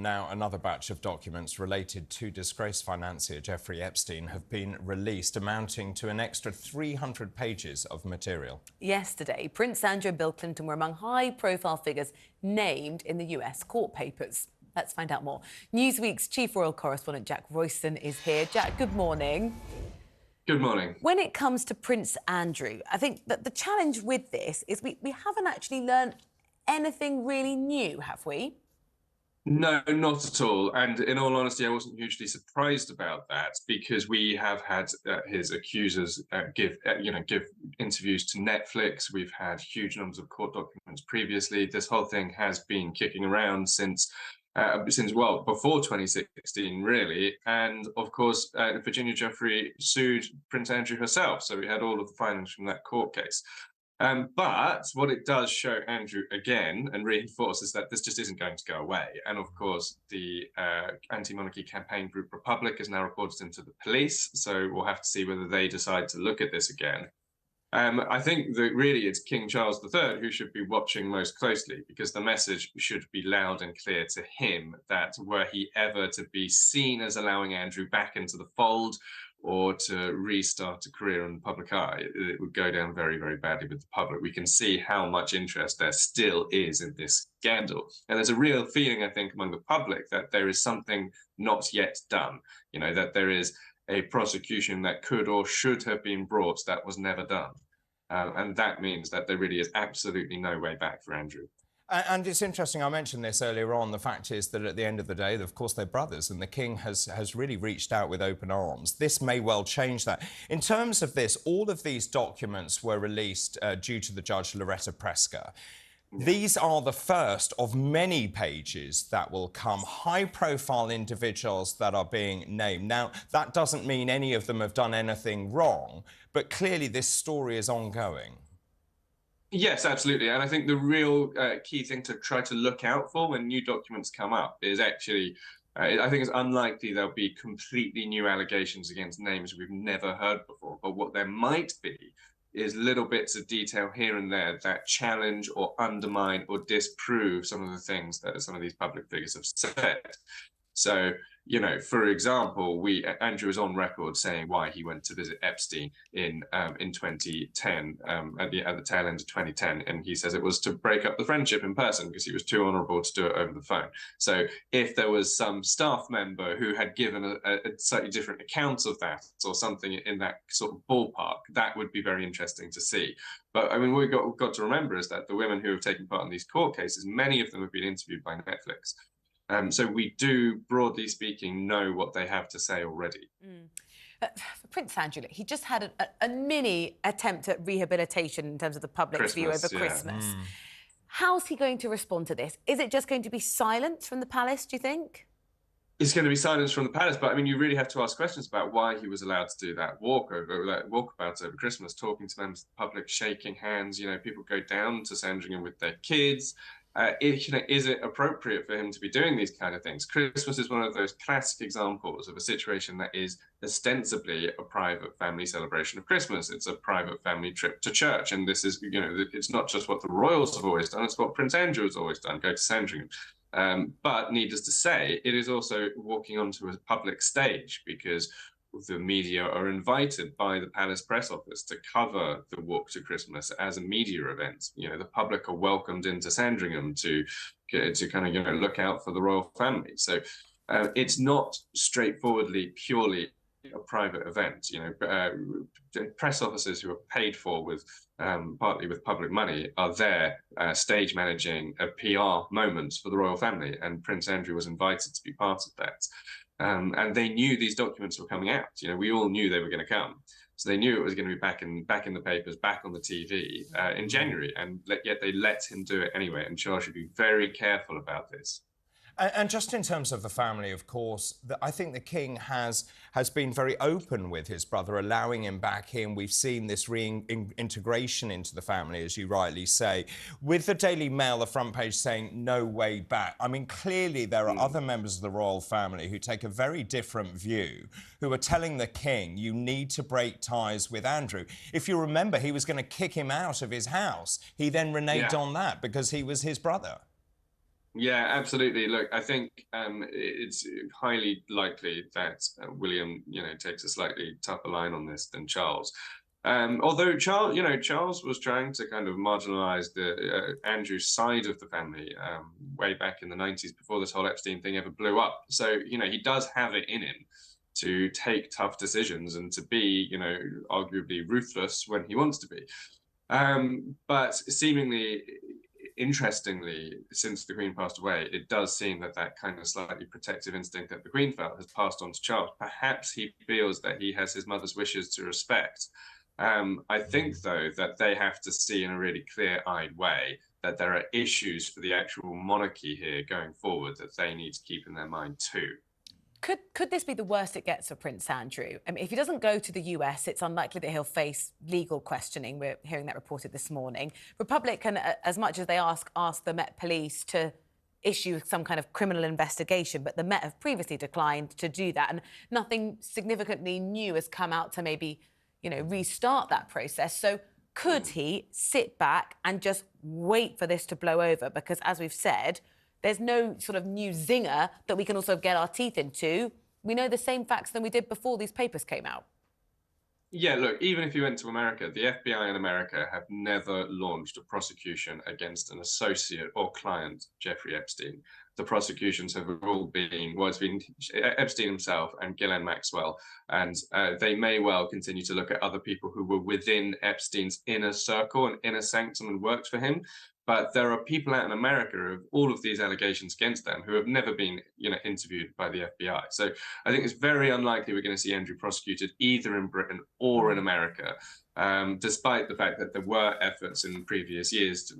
on. Now, another batch of documents related to disgraced financier Jeffrey Epstein have been released, amounting to an extra 300 pages of material. Yesterday, Prince Andrew and Bill Clinton were among high-profile figures named in the US court papers. Let's find out more. Newsweek's chief royal correspondent Jack Royston is here. Jack, good morning. Good morning. When it comes to Prince Andrew, I think that the challenge with this is we haven't actually learned anything really new, have we? No, not at all. And in all honesty, I wasn't hugely surprised about that because we have had his accusers give interviews to Netflix. We've had huge numbers of court documents previously. This whole thing has been kicking around since before 2016, really. And of course, Virginia Jeffrey sued Prince Andrew herself. So we had all of the findings from that court case. But what it does show Andrew again and reinforces that this just isn't going to go away. And of course, the anti-monarchy campaign group Republic has now reported into the police. So we'll have to see whether they decide to look at this again. I think that really it's King Charles III who should be watching most closely, because the message should be loud and clear to him that were he ever to be seen as allowing Andrew back into the fold or to restart a career in the public eye, it would go down very, very badly with the public. We can see how much interest there still is in this scandal. And there's a real feeling, I think, among the public that there is something not yet done, that there is a prosecution that could or should have been brought that was never done. And that means that there really is absolutely no way back for Andrew. And it's interesting, I mentioned this earlier on, the fact is that at the end of the day, of course, they're brothers, and the King has really reached out with open arms. This may well change that. In terms of this, all of these documents were released due to the Judge Loretta Preska. Yeah. These are the first of many pages that will come, high-profile individuals that are being named. Now, that doesn't mean any of them have done anything wrong, but clearly this story is ongoing. Yes, absolutely. And I think the real key thing to try to look out for when new documents come up is actually, I think it's unlikely there'll be completely new allegations against names we've never heard before. But what there might be is little bits of detail here and there that challenge or undermine or disprove some of the things that some of these public figures have said. So, for example, Andrew was on record saying why he went to visit Epstein in 2010, at the tail end of 2010, and he says it was to break up the friendship in person because he was too honourable to do it over the phone. So if there was some staff member who had given a slightly different account of that or something in that sort of ballpark, that would be very interesting to see. But I mean, what we've got to remember is that the women who have taken part in these court cases, many of them have been interviewed by Netflix. So we do, broadly speaking, know what they have to say already. For Prince Andrew, he just had a mini attempt at rehabilitation in terms of the public's view over Christmas. How's he going to respond to this? Is it just going to be silence from the palace, do you think? It's going to be silence from the palace, but I mean, you really have to ask questions about why he was allowed to do that walkabout over Christmas, talking to members of the public, shaking hands. People go down to Sandringham with their kids. Is it appropriate for him to be doing these kind of things? Christmas is one of those classic examples of a situation that is ostensibly a private family celebration of Christmas. It's a private family trip to church. And this is, it's not just what the royals have always done, it's what Prince Andrew has always done, go to Sandringham. But needless to say, it is also walking onto a public stage because the media are invited by the Palace Press Office to cover the walk to Christmas as a media event. The public are welcomed into Sandringham to kind of look out for the royal family. So it's not straightforwardly purely a private event. Press officers who are paid for with partly with public money are there stage managing a PR moment for the royal family, and Prince Andrew was invited to be part of that. And they knew these documents were coming out. We all knew they were going to come. So they knew it was going to be back in the papers, back on the TV in January. And yet they let him do it anyway. And Charles should be very careful about this. And just in terms of the family, of course, I think the King has been very open with his brother, allowing him back in. We've seen this reintegration into the family, as you rightly say. With the Daily Mail, the front page saying no way back. I mean, clearly there are other members of the royal family who take a very different view, who are telling the King, you need to break ties with Andrew. If you remember, he was going to kick him out of his house. He then reneged on that because he was his brother. Yeah, absolutely. Look, I think it's highly likely that William, takes a slightly tougher line on this than Charles. Although Charles was trying to kind of marginalize the Andrew's side of the family way back in the 90s before this whole Epstein thing ever blew up. So, he does have it in him to take tough decisions and to be, arguably ruthless when he wants to be. But seemingly, interestingly, since the Queen passed away, it does seem that that kind of slightly protective instinct that the Queen felt has passed on to Charles. Perhaps he feels that he has his mother's wishes to respect. I think, though, that they have to see in a really clear-eyed way that there are issues for the actual monarchy here going forward that they need to keep in their mind too. Could this be the worst it gets for Prince Andrew? I mean, if he doesn't go to the US, it's unlikely that he'll face legal questioning. We're hearing that reported this morning. Republican, as much as they asked the Met Police to issue some kind of criminal investigation, but the Met have previously declined to do that, and nothing significantly new has come out to maybe, restart that process. So could he sit back and just wait for this to blow over? Because, as we've said, there's no sort of new zinger that we can also get our teeth into. We know the same facts than we did before these papers came out. Yeah, look, even if you went to America, the FBI in America have never launched a prosecution against an associate or client, Jeffrey Epstein. The prosecutions have all been, it's been Epstein himself and Ghislaine Maxwell, and they may well continue to look at other people who were within Epstein's inner circle and inner sanctum and worked for him. But there are people out in America of all of these allegations against them who have never been, interviewed by the FBI. So I think it's very unlikely we're going to see Andrew prosecuted either in Britain or in America, despite the fact that there were efforts in previous years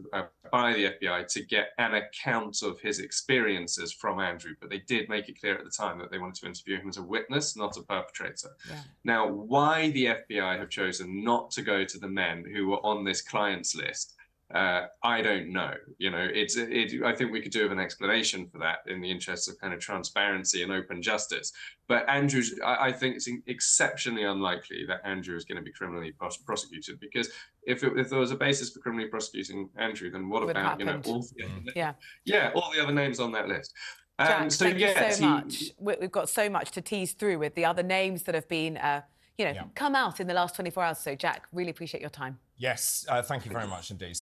by the FBI to get an account of his experiences from Andrew. But they did make it clear at the time that they wanted to interview him as a witness, not a perpetrator. Yeah. Now, why the FBI have chosen not to go to the men who were on this clients list, I don't know. I think we could do with an explanation for that in the interests of kind of transparency and open justice. But I think it's exceptionally unlikely that Andrew is going to be criminally prosecuted, because if there was a basis for criminally prosecuting Andrew, then what about all the other names on that list? Jack, thank you so much. We've got so much to tease through with the other names that have been come out in the last 24 hours. So, Jack, really appreciate your time. Yes, thank you very much indeed.